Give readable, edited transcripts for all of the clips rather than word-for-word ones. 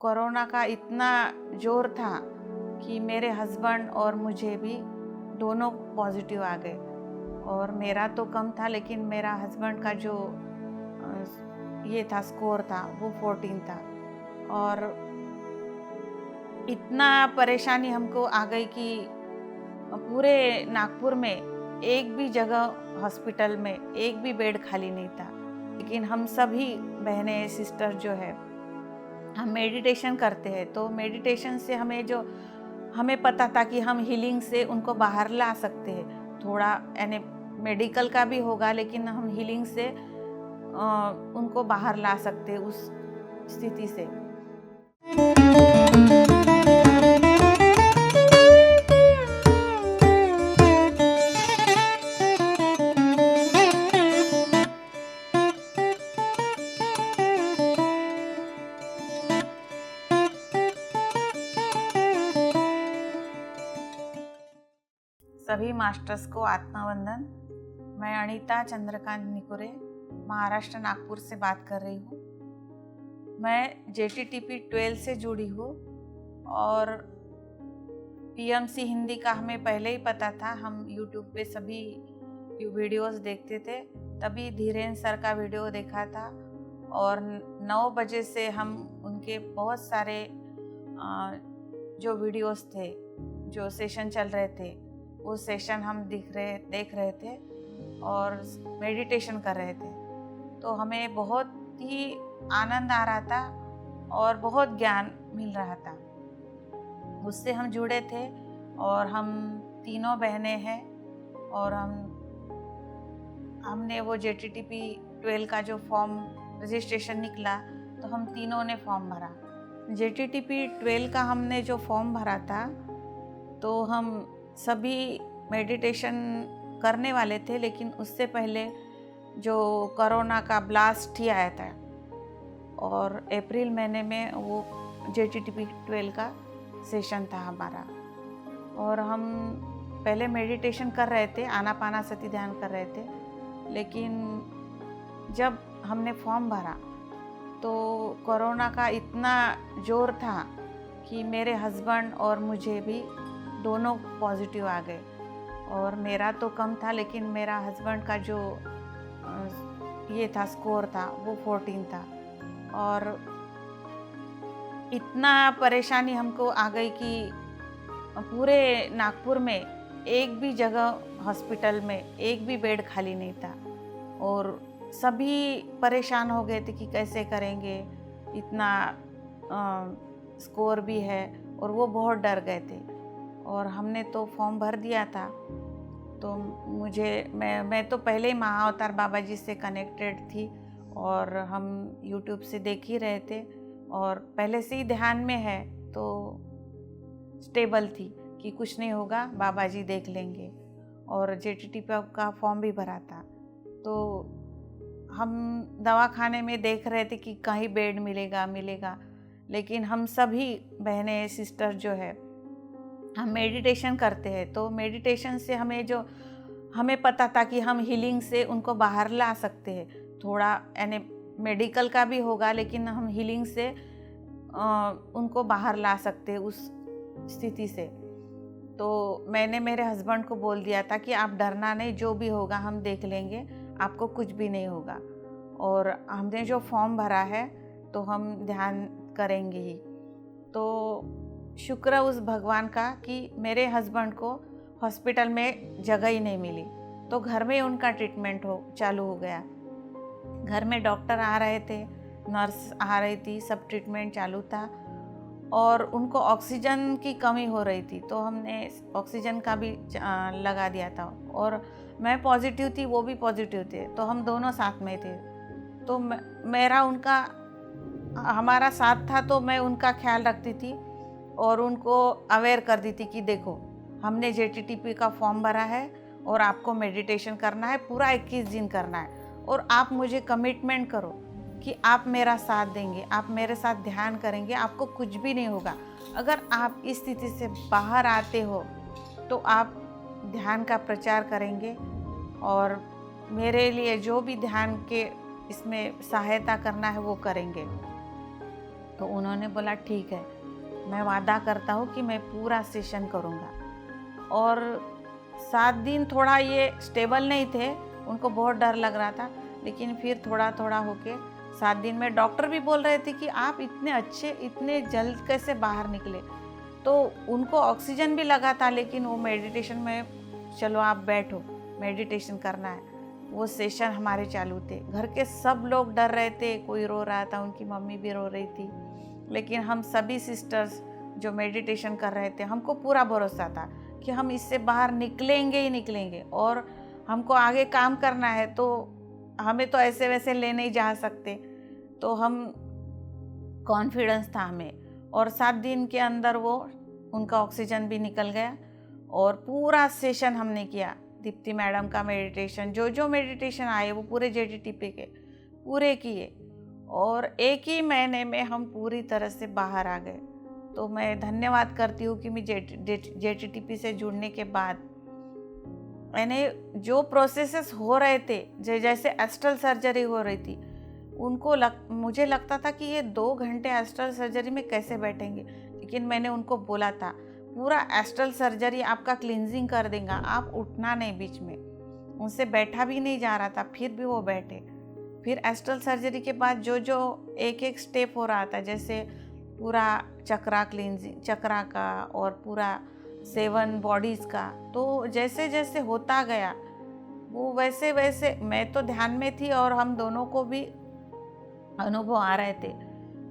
Corona का इतना जोर था कि मेरे हस्बैंड और मुझे भी दोनों पॉजिटिव आ गए। और मेरा तो कम था, लेकिन मेरा हस्बैंड का जो ये था स्कोर था वो 14 था। और इतना परेशानी हमको आ गई कि पूरे नागपुर में एक भी जगह हॉस्पिटल में एक भी बेड खाली नहीं था। लेकिन हम सभी बहनें सिस्टर जो है हम मेडिटेशन करते हैं, तो मेडिटेशन से हमें पता था कि हम हीलिंग से उनको बाहर ला सकते हैं। थोड़ा यानी मेडिकल का भी होगा, लेकिन हम हीलिंग से उनको बाहर ला सकते हैं उस स्थिति से। सभी मास्टर्स को आत्मवंदन। मैं अनीता चंद्रकांत निकुरे महाराष्ट्र नागपुर से बात कर रही हूँ। मैं JTTP 12 से जुड़ी हूँ और PMC हिंदी का हमें पहले ही पता था। हम YouTube पे सभी वीडियोस देखते थे, तभी धीरेन्द्र सर का वीडियो देखा था और 9 बजे से हम उनके बहुत सारे जो वीडियोस थे, जो सेशन चल रहे थे, वो सेशन हम देख रहे थे और मेडिटेशन कर रहे थे। तो हमें बहुत ही आनंद आ रहा था और बहुत ज्ञान मिल रहा था। उससे हम जुड़े थे और हम तीनों बहनें हैं और हमने वो JTTP 12 का जो फॉर्म रजिस्ट्रेशन निकला, तो हम तीनों ने फॉर्म भरा। JTTP 12 का हमने जो फॉर्म भरा था, तो हम सभी मेडिटेशन करने वाले थे, लेकिन उससे पहले जो कोरोना का ब्लास्ट ही आया था और अप्रैल महीने में वो JTTP 12 का सेशन था हमारा। और हम पहले मेडिटेशन कर रहे थे, आनापानासती ध्यान कर रहे थे, लेकिन जब हमने फॉर्म भरा तो कोरोना का इतना जोर था कि मेरे हस्बैंड और मुझे भी दोनों पॉजिटिव आ गए। और मेरा तो कम था, लेकिन मेरा हस्बैंड का जो ये था स्कोर था वो 14 था। और इतना परेशानी हमको आ गई कि पूरे नागपुर में एक भी जगह हॉस्पिटल में एक भी बेड खाली नहीं था और सभी परेशान हो गए थे कि कैसे करेंगे, इतना स्कोर भी है, और वो बहुत डर गए थे। और हमने तो फॉर्म भर दिया था, तो मैं तो पहले ही महाअवतार बाबा जी से कनेक्टेड थी और हम YouTube से देख ही रहे थे और पहले से ही ध्यान में है, तो स्टेबल थी कि कुछ नहीं होगा, बाबा जी देख लेंगे। और JTTP का फॉर्म भी भरा था, तो हम दवाखाने में देख रहे थे कि कहीं बेड मिलेगा, लेकिन हम सभी बहनें सिस्टर जो है हम मेडिटेशन करते हैं, तो मेडिटेशन से हमें पता था कि हम हीलिंग से उनको बाहर ला सकते हैं। थोड़ा यानी मेडिकल का भी होगा, लेकिन हम हीलिंग से उनको बाहर ला सकते हैं उस स्थिति से। तो मैंने मेरे हस्बैंड को बोल दिया था कि आप डरना नहीं, जो भी होगा हम देख लेंगे, आपको कुछ भी नहीं होगा। और हमने जो फॉर्म भरा है तो हम ध्यान करेंगे ही। तो शुक्र उस भगवान का कि मेरे हस्बैंड को हॉस्पिटल में जगह ही नहीं मिली, तो घर में उनका ट्रीटमेंट चालू हो गया। घर में डॉक्टर आ रहे थे, नर्स आ रही थी, सब ट्रीटमेंट चालू था और उनको ऑक्सीजन की कमी हो रही थी, तो हमने ऑक्सीजन का भी लगा दिया था। और मैं पॉजिटिव थी, वो भी पॉजिटिव थे, तो हम दोनों साथ में थे। तो हमारा साथ था, तो मैं उनका ख्याल रखती थी और उनको अवेयर कर दी थी कि देखो, हमने JTTP का फॉर्म भरा है और आपको मेडिटेशन करना है, पूरा 21 दिन करना है, और आप मुझे कमिटमेंट करो कि आप मेरा साथ देंगे, आप मेरे साथ ध्यान करेंगे, आपको कुछ भी नहीं होगा। अगर आप इस स्थिति से बाहर आते हो तो आप ध्यान का प्रचार करेंगे और मेरे लिए जो भी ध्यान के इसमें सहायता करना है वो करेंगे। तो उन्होंने बोला ठीक है, मैं वादा करता हूँ कि मैं पूरा सेशन करूँगा। और 7 दिन थोड़ा ये स्टेबल नहीं थे, उनको बहुत डर लग रहा था, लेकिन फिर थोड़ा थोड़ा होके 7 दिन में डॉक्टर भी बोल रहे थे कि आप इतने अच्छे, इतने जल्द कैसे बाहर निकले। तो उनको ऑक्सीजन भी लगा था, लेकिन वो मेडिटेशन में, चलो आप बैठो, मेडिटेशन करना है। वो सेशन हमारे चालू थे। घर के सब लोग डर रहे थे, कोई रो रहा था, उनकी मम्मी भी रो रही थी, लेकिन हम सभी सिस्टर्स जो मेडिटेशन कर रहे थे, हमको पूरा भरोसा था कि हम इससे बाहर निकलेंगे ही निकलेंगे, और हमको आगे काम करना है, तो हमें तो ऐसे वैसे ले नहीं जा सकते। तो हम कॉन्फिडेंस था हमें, और 7 दिन के अंदर वो उनका ऑक्सीजन भी निकल गया। और पूरा सेशन हमने किया, दीप्ति मैडम का मेडिटेशन, जो मेडिटेशन आए वो पूरे JTTP के पूरे किए, और एक ही महीने में हम पूरी तरह से बाहर आ गए। तो मैं धन्यवाद करती हूँ कि मैं JTTP से जुड़ने के बाद मैंने जो प्रोसेसेस हो रहे थे, जैसे एस्ट्रल सर्जरी हो रही थी, मुझे लगता था कि ये 2 घंटे एस्ट्रल सर्जरी में कैसे बैठेंगे, लेकिन मैंने उनको बोला था पूरा एस्ट्रल सर्जरी आपका क्लींजिंग कर देगा, आप उठना नहीं बीच में। उनसे बैठा भी नहीं जा रहा था, फिर भी वो बैठे। फिर एस्ट्रल सर्जरी के बाद जो एक एक स्टेप हो रहा था, जैसे पूरा चक्रा क्लींजिंग, चक्रा का, और पूरा 7 बॉडीज़ का, तो जैसे जैसे होता गया वो वैसे वैसे मैं तो ध्यान में थी, और हम दोनों को भी अनुभव आ रहे थे।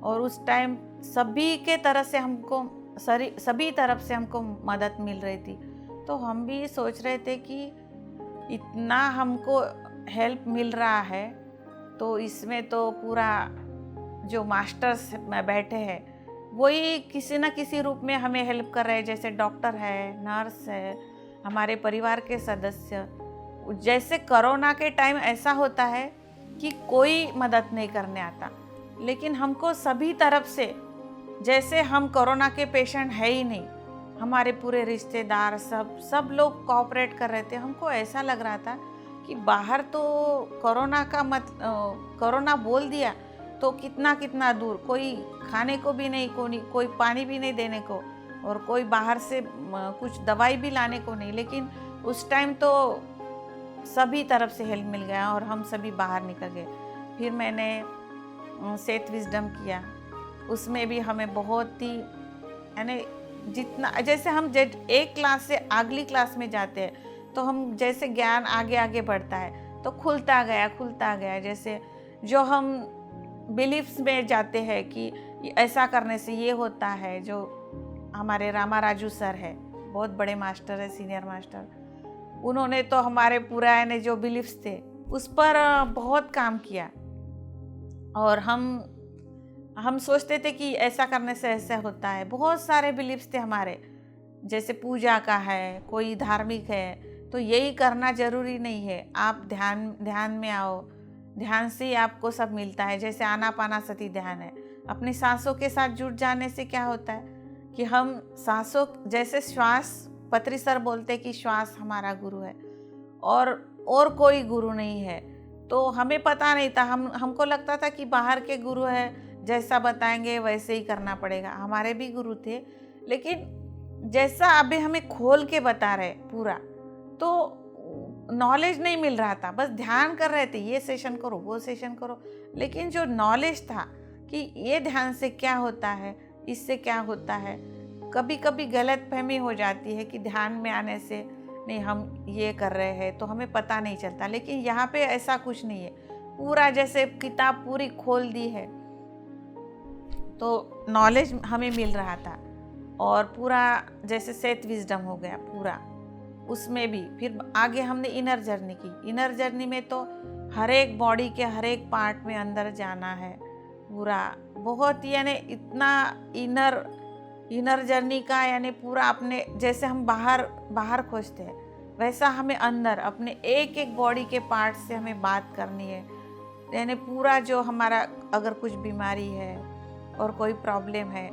और उस टाइम सभी तरफ से हमको मदद मिल रही थी। तो हम भी सोच रहे थे कि इतना हमको हेल्प मिल रहा है, तो इसमें तो पूरा जो मास्टर्स बैठे हैं वही किसी न किसी रूप में हमें हेल्प कर रहे हैं, जैसे डॉक्टर है, नर्स है, हमारे परिवार के सदस्य। जैसे कोरोना के टाइम ऐसा होता है कि कोई मदद नहीं करने आता, लेकिन हमको सभी तरफ से, जैसे हम कोरोना के पेशेंट है ही नहीं, हमारे पूरे रिश्तेदार सब लोग कोऑपरेट कर रहे थे। हमको ऐसा लग रहा था कि बाहर तो कोरोना बोल दिया तो कितना दूर, कोई खाने को भी नहीं, कोई पानी भी नहीं देने को, और कोई बाहर से कुछ दवाई भी लाने को नहीं। लेकिन उस टाइम तो सभी तरफ से हेल्प मिल गया, और हम सभी बाहर निकल गए। फिर मैंने सेथ विजडम किया, उसमें भी हमें बहुत ही, यानी जितना, जैसे हम एक क्लास से अगली क्लास में जाते हैं, तो हम जैसे ज्ञान आगे आगे बढ़ता है, तो खुलता गया। जैसे जो हम बिलीफ्स में जाते हैं कि ऐसा करने से ये होता है, जो हमारे रामा राजू सर है, बहुत बड़े मास्टर है, सीनियर मास्टर, उन्होंने तो हमारे पुराने जो बिलीफ्स थे उस पर बहुत काम किया। और हम सोचते थे कि ऐसा करने से ऐसा होता है। बहुत सारे बिलीफ्स थे हमारे, जैसे पूजा का है, कोई धार्मिक है, तो यही करना ज़रूरी नहीं है, आप ध्यान में आओ, ध्यान से ही आपको सब मिलता है। जैसे आनापानासती ध्यान है, अपनी सांसों के साथ जुड़ जाने से क्या होता है कि हम सांसों, जैसे श्वास, पत्री सर बोलते कि श्वास हमारा गुरु है, और कोई गुरु नहीं है। तो हमें पता नहीं था, हमको लगता था कि बाहर के गुरु है, जैसा बताएंगे वैसे ही करना पड़ेगा। हमारे भी गुरु थे, लेकिन जैसा अभी हमें खोल के बता रहे पूरा, तो नॉलेज नहीं मिल रहा था। बस ध्यान कर रहे थे, ये सेशन करो, वो सेशन करो, लेकिन जो नॉलेज था कि ये ध्यान से क्या होता है, इससे क्या होता है, कभी कभी गलत फहमी हो जाती है कि ध्यान में आने से नहीं हम ये कर रहे हैं, तो हमें पता नहीं चलता। लेकिन यहाँ पे ऐसा कुछ नहीं है, पूरा जैसे किताब पूरी खोल दी है, तो नॉलेज हमें मिल रहा था। और पूरा जैसे सेथ विजडम हो गया पूरा, उसमें भी फिर आगे हमने इनर जर्नी की। इनर जर्नी में तो हर एक बॉडी के हर एक पार्ट में अंदर जाना है पूरा, बहुत, यानी इतना इनर जर्नी का, यानी पूरा अपने, जैसे हम बाहर खोजते हैं, वैसा हमें अंदर अपने एक एक बॉडी के पार्ट से हमें बात करनी है। यानी पूरा जो हमारा, अगर कुछ बीमारी है और कोई प्रॉब्लम है,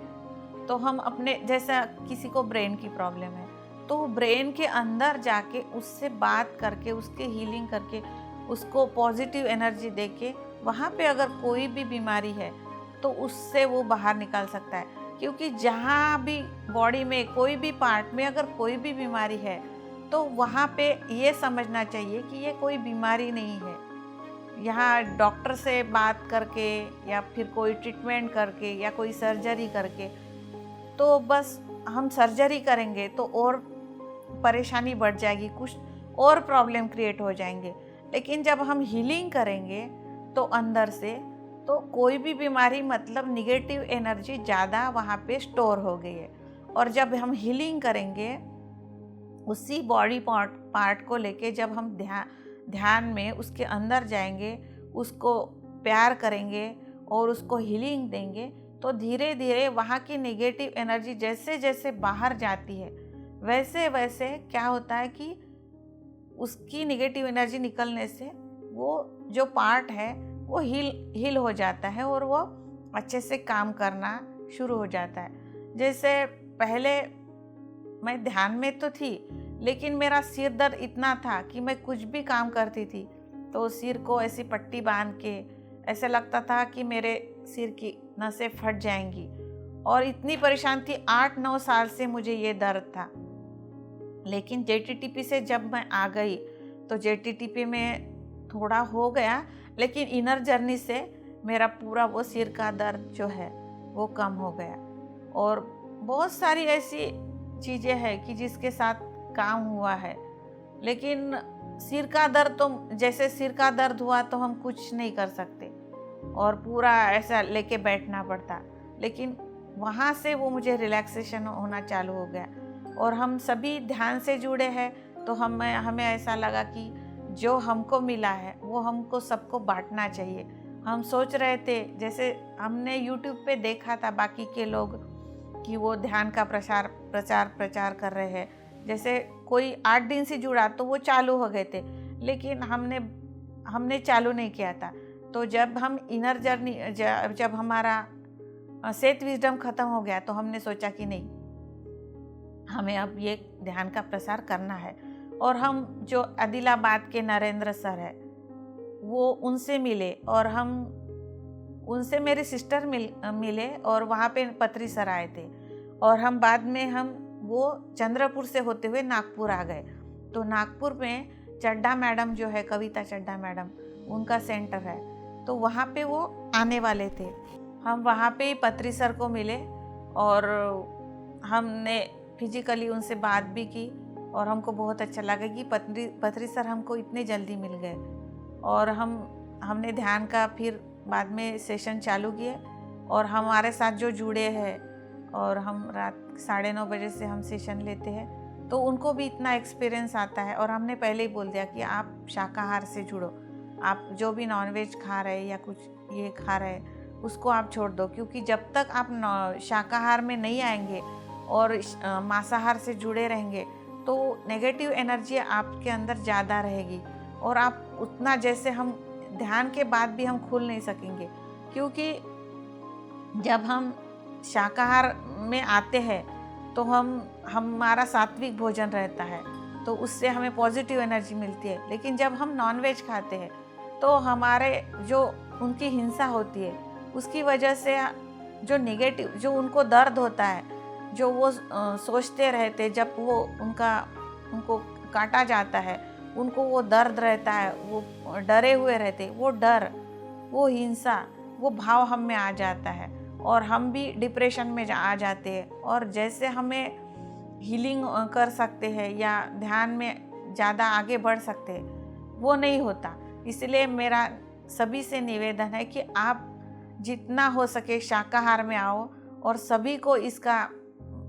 तो हम अपने, जैसा किसी को ब्रेन की प्रॉब्लम है, तो ब्रेन के अंदर जाके उससे बात करके, उसके हीलिंग करके, उसको पॉजिटिव एनर्जी देके, वहाँ पे अगर कोई भी बीमारी है तो उससे वो बाहर निकाल सकता है। क्योंकि जहाँ भी बॉडी में कोई भी पार्ट में अगर कोई भी बीमारी है तो वहाँ पे ये समझना चाहिए कि ये कोई बीमारी नहीं है। यहाँ डॉक्टर से बात करके या फिर कोई ट्रीटमेंट करके या कोई सर्जरी करके, तो बस हम सर्जरी करेंगे तो और परेशानी बढ़ जाएगी, कुछ और प्रॉब्लम क्रिएट हो जाएंगे। लेकिन जब हम हीलिंग करेंगे तो अंदर से, तो कोई भी बीमारी मतलब निगेटिव एनर्जी ज़्यादा वहाँ पे स्टोर हो गई है। और जब हम हीलिंग करेंगे उसी बॉडी पार्ट को लेके, जब हम ध्यान में उसके अंदर जाएंगे, उसको प्यार करेंगे और उसको हीलिंग देंगे, तो धीरे धीरे वहाँ की नेगेटिव एनर्जी जैसे जैसे बाहर जाती है वैसे वैसे क्या होता है कि उसकी नेगेटिव एनर्जी निकलने से वो जो पार्ट है वो हील हो जाता है और वो अच्छे से काम करना शुरू हो जाता है। जैसे पहले मैं ध्यान में तो थी, लेकिन मेरा सिर दर्द इतना था कि मैं कुछ भी काम करती थी तो सिर को ऐसी पट्टी बांध के ऐसे लगता था कि मेरे सिर की नसें फट जाएंगी। और इतनी परेशान थी, 8-9 साल से मुझे ये दर्द था। लेकिन JTTP से जब मैं आ गई तो JTTP में थोड़ा हो गया, लेकिन इनर जर्नी से मेरा पूरा वो सिर का दर्द जो है वो कम हो गया। और बहुत सारी ऐसी चीज़ें हैं कि जिसके साथ काम हुआ है। लेकिन सिर का दर्द तो जैसे सिर का दर्द हुआ तो हम कुछ नहीं कर सकते और पूरा ऐसा लेके बैठना पड़ता, लेकिन वहाँ से वो मुझे रिलैक्सेशन होना चालू हो गया। और हम सभी ध्यान से जुड़े हैं तो हमें ऐसा लगा कि जो हमको मिला है वो हमको सबको बांटना चाहिए। हम सोच रहे थे, जैसे हमने YouTube पे देखा था बाकी के लोग कि वो ध्यान का प्रचार कर रहे हैं, जैसे कोई 8 दिन से जुड़ा तो वो चालू हो गए थे, लेकिन हमने चालू नहीं किया था। तो जब हम इनर जर्नी जब हमारा सेथ विजडम ख़त्म हो गया तो हमने सोचा कि नहीं, हमें अब ये ध्यान का प्रसार करना है। और हम जो आदिलाबाद के नरेंद्र सर है वो उनसे मिले और हम उनसे मेरे सिस्टर मिले और वहाँ पे पत्री सर आए थे। और हम बाद में वो चंद्रपुर से होते हुए नागपुर आ गए। तो नागपुर में चड्ढा मैडम जो है, कविता चड्ढा मैडम, उनका सेंटर है, तो वहाँ पे वो आने वाले थे। हम वहाँ पे ही पत्री सर को मिले और हमने फिजिकली उनसे बात भी की और हमको बहुत अच्छा लगा कि पत्री सर हमको इतने जल्दी मिल गए। और हमने ध्यान का फिर बाद में सेशन चालू किए और हमारे साथ जो जुड़े हैं, और हम रात 9:30 बजे से हम सेशन लेते हैं, तो उनको भी इतना एक्सपीरियंस आता है। और हमने पहले ही बोल दिया कि आप शाकाहार से जुड़ो, आप जो भी नॉनवेज खा रहे या कुछ ये खा रहे उसको आप छोड़ दो, क्योंकि जब तक आप शाकाहार में नहीं आएंगे और मांसाहार से जुड़े रहेंगे तो नेगेटिव एनर्जी आपके अंदर ज़्यादा रहेगी और आप उतना, जैसे हम ध्यान के बाद भी हम खुल नहीं सकेंगे। क्योंकि जब हम शाकाहार में आते हैं तो हमारा सात्विक भोजन रहता है, तो उससे हमें पॉजिटिव एनर्जी मिलती है। लेकिन जब हम नॉनवेज खाते हैं तो हमारे जो उनकी हिंसा होती है उसकी वजह से जो नेगेटिव, जो उनको दर्द होता है, जो वो सोचते रहते, जब वो उनको काटा जाता है, उनको वो दर्द रहता है, वो डरे हुए रहते, वो डर, वो हिंसा, वो भाव हम में आ जाता है और हम भी डिप्रेशन में आ जाते हैं। और जैसे हमें हीलिंग कर सकते हैं या ध्यान में ज़्यादा आगे बढ़ सकते हैं, वो नहीं होता। इसलिए मेरा सभी से निवेदन है कि आप जितना हो सके शाकाहार में आओ और सभी को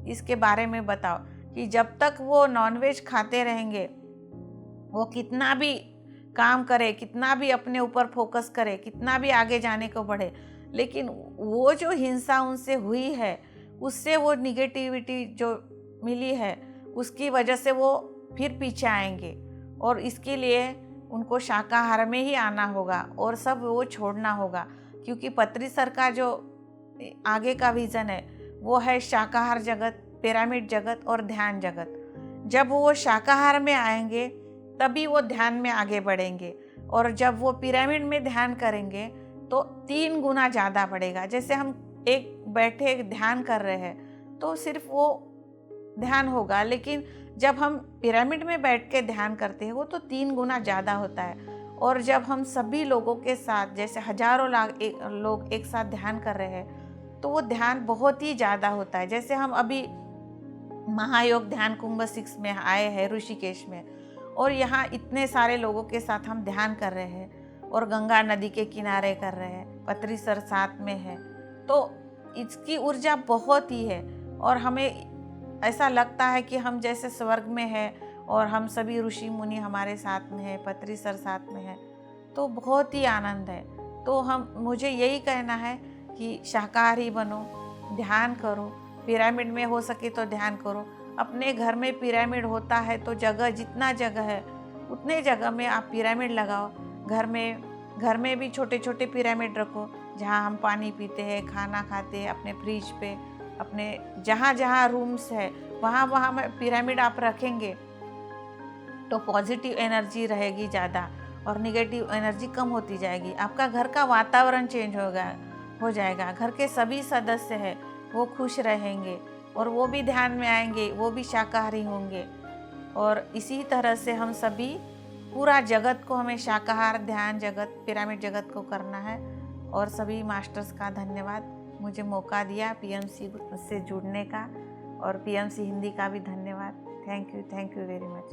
इसके बारे में बताओ कि जब तक वो नॉनवेज खाते रहेंगे, वो कितना भी काम करे, कितना भी अपने ऊपर फोकस करे, कितना भी आगे जाने को बढ़े, लेकिन वो जो हिंसा उनसे हुई है, उससे वो निगेटिविटी जो मिली है, उसकी वजह से वो फिर पीछे आएंगे। और इसके लिए उनको शाकाहार में ही आना होगा और सब वो छोड़ना होगा। क्योंकि पत्री सर का जो आगे का विज़न है वो है शाकाहार जगत, पिरामिड जगत और ध्यान जगत। जब वो शाकाहार में आएंगे तभी वो ध्यान में आगे बढ़ेंगे, और जब वो पिरामिड में ध्यान करेंगे तो 3 गुना ज़्यादा बढ़ेगा। जैसे हम एक बैठे ध्यान कर रहे हैं तो सिर्फ वो ध्यान होगा, लेकिन जब हम पिरामिड में बैठ के ध्यान करते हैं वो तो 3 गुना ज़्यादा होता है। और जब हम सभी लोगों के साथ, जैसे हजारों लोग एक साथ ध्यान कर रहे हैं, तो वो ध्यान बहुत ही ज़्यादा होता है। जैसे हम अभी महायोग ध्यान कुंभ 6 में आए हैं ऋषिकेश में, और यहाँ इतने सारे लोगों के साथ हम ध्यान कर रहे हैं और गंगा नदी के किनारे कर रहे हैं, पत्री सर साथ में है, तो इसकी ऊर्जा बहुत ही है। और हमें ऐसा लगता है कि हम जैसे स्वर्ग में हैं और हम सभी ऋषि मुनि हमारे साथ में है, पत्री सर साथ में है, तो बहुत ही आनंद है। तो मुझे यही कहना है कि शाकाहारी बनो, ध्यान करो, पिरामिड में हो सके तो ध्यान करो। अपने घर में पिरामिड होता है तो जितना जगह है उतने जगह में आप पिरामिड लगाओ। घर में भी छोटे छोटे पिरामिड रखो, जहाँ हम पानी पीते हैं, खाना खाते हैं, अपने फ्रिज पे, अपने जहाँ जहाँ रूम्स है वहाँ में पिरामिड आप रखेंगे तो पॉजिटिव एनर्जी रहेगी ज़्यादा और निगेटिव एनर्जी कम होती जाएगी। आपका घर का वातावरण चेंज हो जाएगा। घर के सभी सदस्य हैं वो खुश रहेंगे और वो भी ध्यान में आएंगे, वो भी शाकाहारी होंगे। और इसी तरह से हम सभी पूरा जगत को, हमें शाकाहार ध्यान जगत, पिरामिड जगत को करना है। और सभी मास्टर्स का धन्यवाद, मुझे मौका दिया पीएमसी से जुड़ने का, और पीएमसी हिंदी का भी धन्यवाद। Thank you very much.